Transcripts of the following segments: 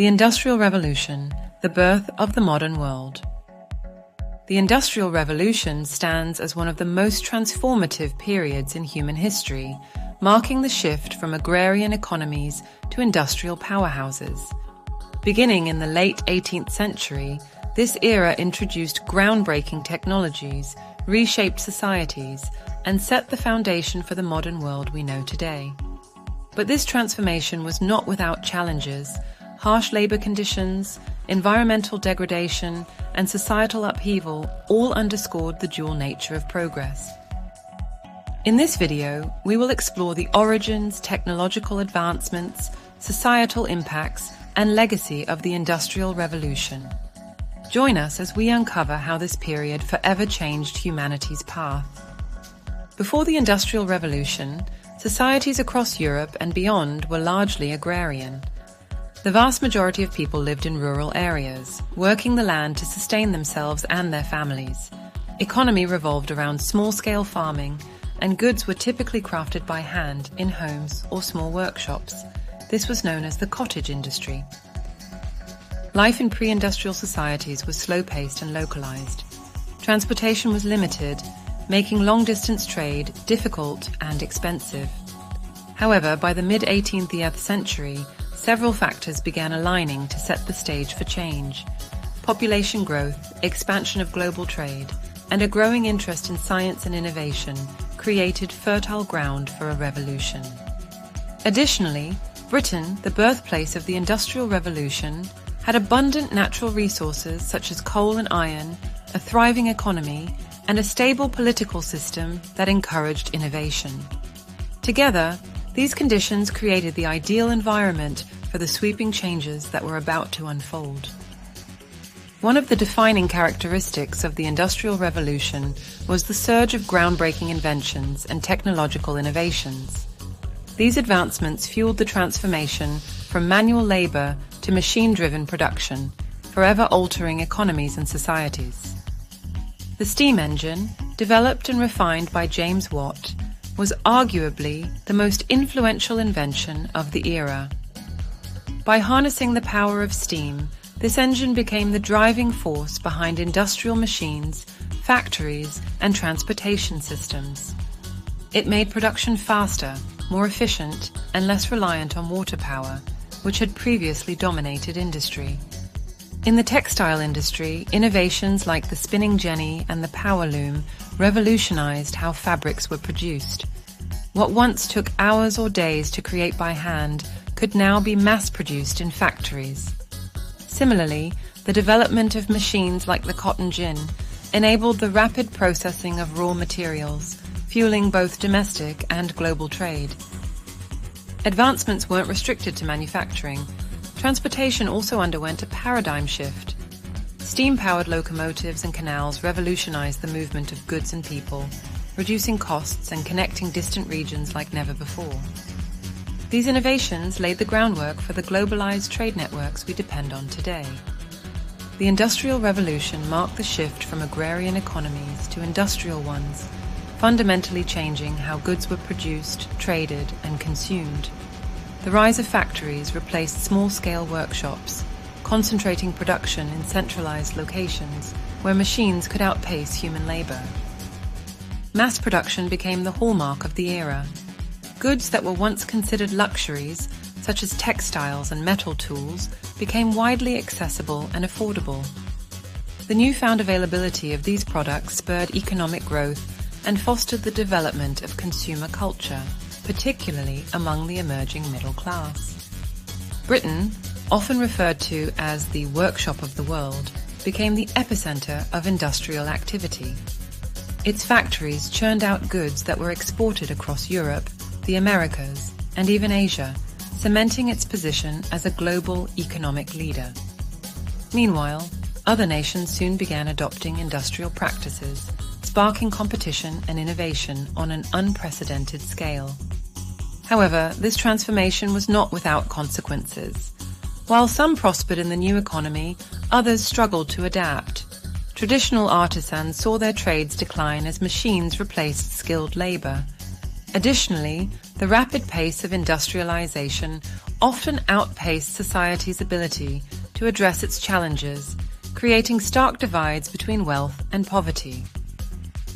The Industrial Revolution, the birth of the modern world. The Industrial Revolution stands as one of the most transformative periods in human history, marking the shift from agrarian economies to industrial powerhouses. Beginning in the late 18th century, this era introduced groundbreaking technologies, reshaped societies, and set the foundation for the modern world we know today. But this transformation was not without challenges. Harsh labor conditions, environmental degradation, and societal upheaval all underscored the dual nature of progress. In this video, we will explore the origins, technological advancements, societal impacts, and legacy of the Industrial Revolution. Join us as we uncover how this period forever changed humanity's path. Before the Industrial Revolution, societies across Europe and beyond were largely agrarian. The vast majority of people lived in rural areas, working the land to sustain themselves and their families. Economy revolved around small-scale farming, and goods were typically crafted by hand in homes or small workshops. This was known as the cottage industry. Life in pre-industrial societies was slow-paced and localized. Transportation was limited, making long-distance trade difficult and expensive. However, by the mid-18th century, several factors began aligning to set the stage for change. Population growth, expansion of global trade, and a growing interest in science and innovation created fertile ground for a revolution. Additionally, Britain, the birthplace of the Industrial Revolution, had abundant natural resources such as coal and iron, a thriving economy, and a stable political system that encouraged innovation. Together, these conditions created the ideal environment for the sweeping changes that were about to unfold. One of the defining characteristics of the Industrial Revolution was the surge of groundbreaking inventions and technological innovations. These advancements fueled the transformation from manual labor to machine-driven production, forever altering economies and societies. The steam engine, developed and refined by James Watt, was arguably the most influential invention of the era. By harnessing the power of steam, this engine became the driving force behind industrial machines, factories, and transportation systems. It made production faster, more efficient, and less reliant on water power, which had previously dominated industry. In the textile industry, innovations like the spinning jenny and the power loom revolutionized how fabrics were produced. What once took hours or days to create by hand could now be mass-produced in factories. Similarly, the development of machines like the cotton gin enabled the rapid processing of raw materials, fueling both domestic and global trade. Advancements weren't restricted to manufacturing. Transportation also underwent a paradigm shift. Steam-powered locomotives and canals revolutionized the movement of goods and people, reducing costs and connecting distant regions like never before. These innovations laid the groundwork for the globalized trade networks we depend on today. The Industrial Revolution marked the shift from agrarian economies to industrial ones, fundamentally changing how goods were produced, traded, and consumed. The rise of factories replaced small-scale workshops, concentrating production in centralized locations where machines could outpace human labor. Mass production became the hallmark of the era. Goods that were once considered luxuries, such as textiles and metal tools, became widely accessible and affordable. The newfound availability of these products spurred economic growth and fostered the development of consumer culture, particularly among the emerging middle class. Britain, often referred to as the workshop of the world, became the epicenter of industrial activity. Its factories churned out goods that were exported across Europe, the Americas, and even Asia, cementing its position as a global economic leader. Meanwhile, other nations soon began adopting industrial practices, sparking competition and innovation on an unprecedented scale. However, this transformation was not without consequences. While some prospered in the new economy, others struggled to adapt. Traditional artisans saw their trades decline as machines replaced skilled labor. Additionally, the rapid pace of industrialization often outpaced society's ability to address its challenges, creating stark divides between wealth and poverty.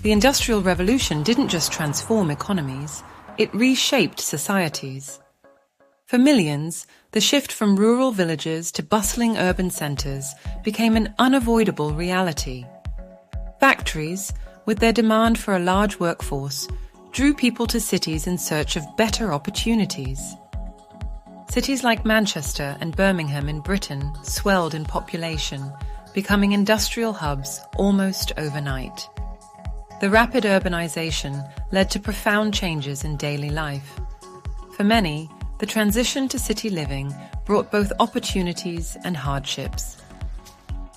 The Industrial Revolution didn't just transform economies, it reshaped societies. For millions, the shift from rural villages to bustling urban centres became an unavoidable reality. Factories, with their demand for a large workforce, drew people to cities in search of better opportunities. Cities like Manchester and Birmingham in Britain swelled in population, becoming industrial hubs almost overnight. The rapid urbanization led to profound changes in daily life. For many, the transition to city living brought both opportunities and hardships.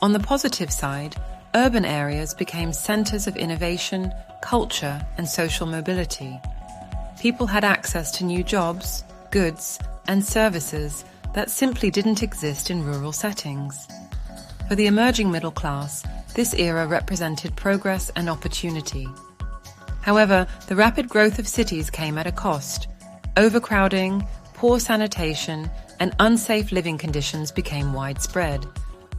On the positive side, urban areas became centers of innovation, culture, and social mobility. People had access to new jobs, goods, and services that simply didn't exist in rural settings. For the emerging middle class, this era represented progress and opportunity. However, the rapid growth of cities came at a cost. Overcrowding, poor sanitation, and unsafe living conditions became widespread.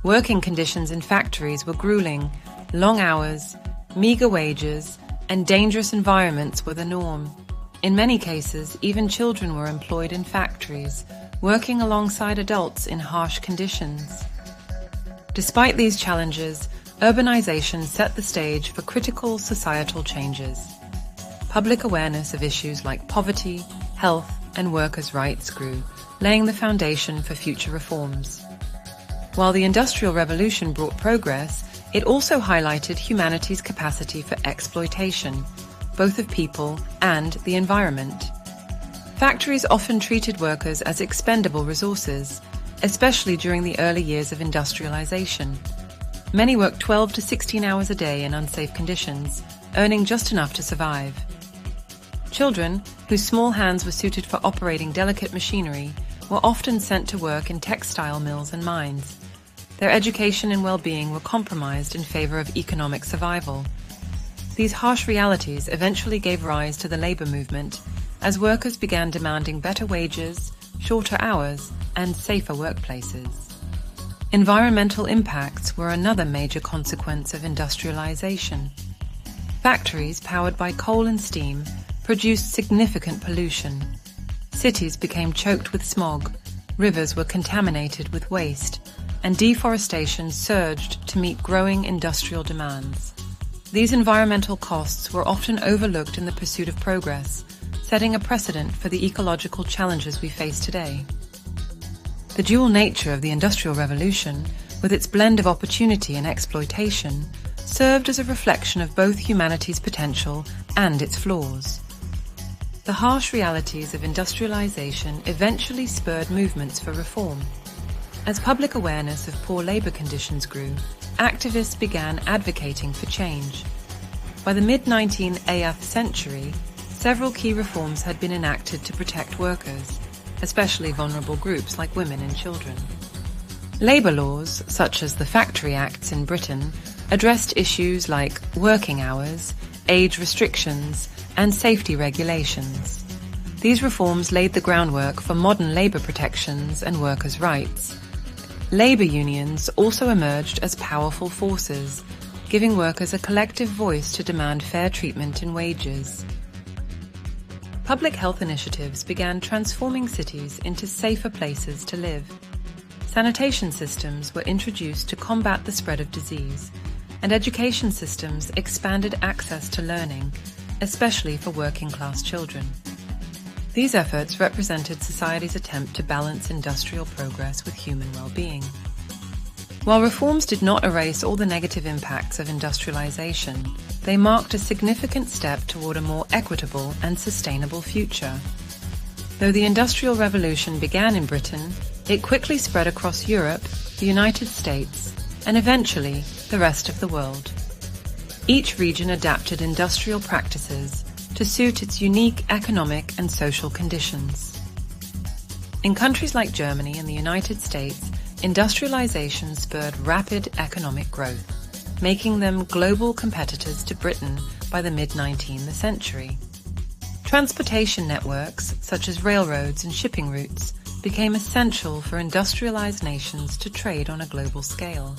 Working conditions in factories were grueling. Long hours, meager wages, and dangerous environments were the norm. In many cases, even children were employed in factories, working alongside adults in harsh conditions. Despite these challenges, urbanization set the stage for critical societal changes. Public awareness of issues like poverty, health, and workers' rights grew, laying the foundation for future reforms. While the Industrial Revolution brought progress, it also highlighted humanity's capacity for exploitation, both of people and the environment. Factories often treated workers as expendable resources, especially during the early years of industrialization. Many worked 12 to 16 hours a day in unsafe conditions, earning just enough to survive. Children, whose small hands were suited for operating delicate machinery, were often sent to work in textile mills and mines. Their education and well-being were compromised in favor of economic survival. These harsh realities eventually gave rise to the labor movement, as workers began demanding better wages, shorter hours, and safer workplaces. Environmental impacts were another major consequence of industrialization. Factories powered by coal and steam produced significant pollution. Cities became choked with smog, rivers were contaminated with waste, and deforestation surged to meet growing industrial demands. These environmental costs were often overlooked in the pursuit of progress, setting a precedent for the ecological challenges we face today. The dual nature of the Industrial Revolution, with its blend of opportunity and exploitation, served as a reflection of both humanity's potential and its flaws. The harsh realities of industrialization eventually spurred movements for reform. As public awareness of poor labor conditions grew, activists began advocating for change. By the mid-19th century, several key reforms had been enacted to protect workers, especially vulnerable groups like women and children. Labor laws, such as the Factory Acts in Britain, addressed issues like working hours, age restrictions, and safety regulations. These reforms laid the groundwork for modern labor protections and workers' rights. Labor unions also emerged as powerful forces, giving workers a collective voice to demand fair treatment and wages. Public health initiatives began transforming cities into safer places to live. Sanitation systems were introduced to combat the spread of disease, and education systems expanded access to learning, especially for working-class children. These efforts represented society's attempt to balance industrial progress with human well-being. While reforms did not erase all the negative impacts of industrialization, they marked a significant step toward a more equitable and sustainable future. Though the Industrial Revolution began in Britain, it quickly spread across Europe, the United States, and eventually the rest of the world. Each region adapted industrial practices to suit its unique economic and social conditions. In countries like Germany and the United States, industrialization spurred rapid economic growth, making them global competitors to Britain by the mid-19th century. Transportation networks, such as railroads and shipping routes, became essential for industrialized nations to trade on a global scale.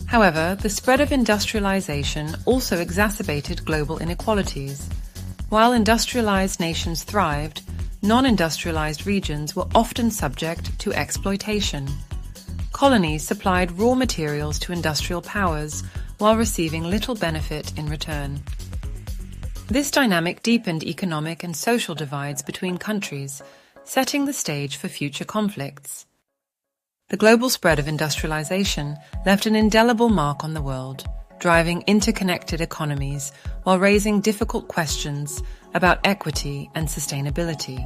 However, the spread of industrialization also exacerbated global inequalities. While industrialized nations thrived, non-industrialized regions were often subject to exploitation. Colonies supplied raw materials to industrial powers while receiving little benefit in return. This dynamic deepened economic and social divides between countries, setting the stage for future conflicts. The global spread of industrialization left an indelible mark on the world, driving interconnected economies while raising difficult questions about equity and sustainability.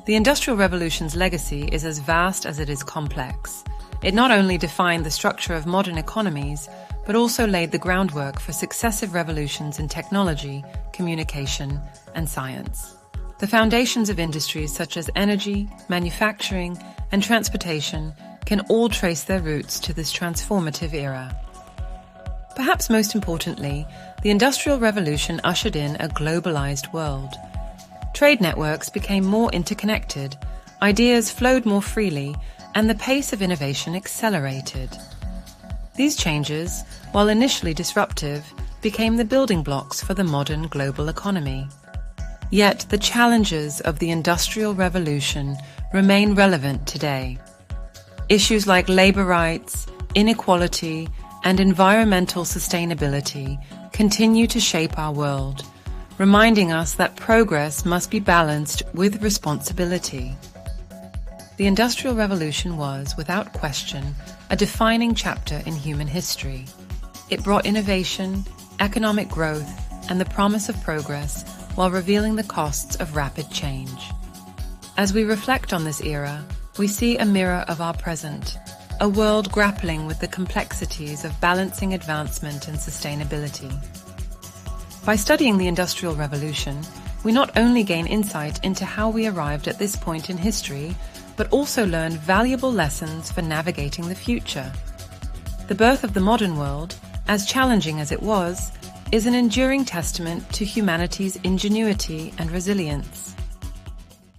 The Industrial Revolution's legacy is as vast as it is complex. It not only defined the structure of modern economies, but also laid the groundwork for successive revolutions in technology, communication, and science. The foundations of industries such as energy, manufacturing, and transportation can all trace their roots to this transformative era. Perhaps most importantly, the Industrial Revolution ushered in a globalized world. Trade networks became more interconnected, ideas flowed more freely, and the pace of innovation accelerated. These changes, while initially disruptive, became the building blocks for the modern global economy. Yet the challenges of the Industrial Revolution remain relevant today. Issues like labor rights, inequality, and environmental sustainability continue to shape our world, reminding us that progress must be balanced with responsibility. The Industrial Revolution was, without question, a defining chapter in human history. It brought innovation, economic growth, and the promise of progress while revealing the costs of rapid change. As we reflect on this era, we see a mirror of our present, a world grappling with the complexities of balancing advancement and sustainability. By studying the Industrial Revolution, we not only gain insight into how we arrived at this point in history, but also learn valuable lessons for navigating the future. The birth of the modern world, as challenging as it was, is an enduring testament to humanity's ingenuity and resilience.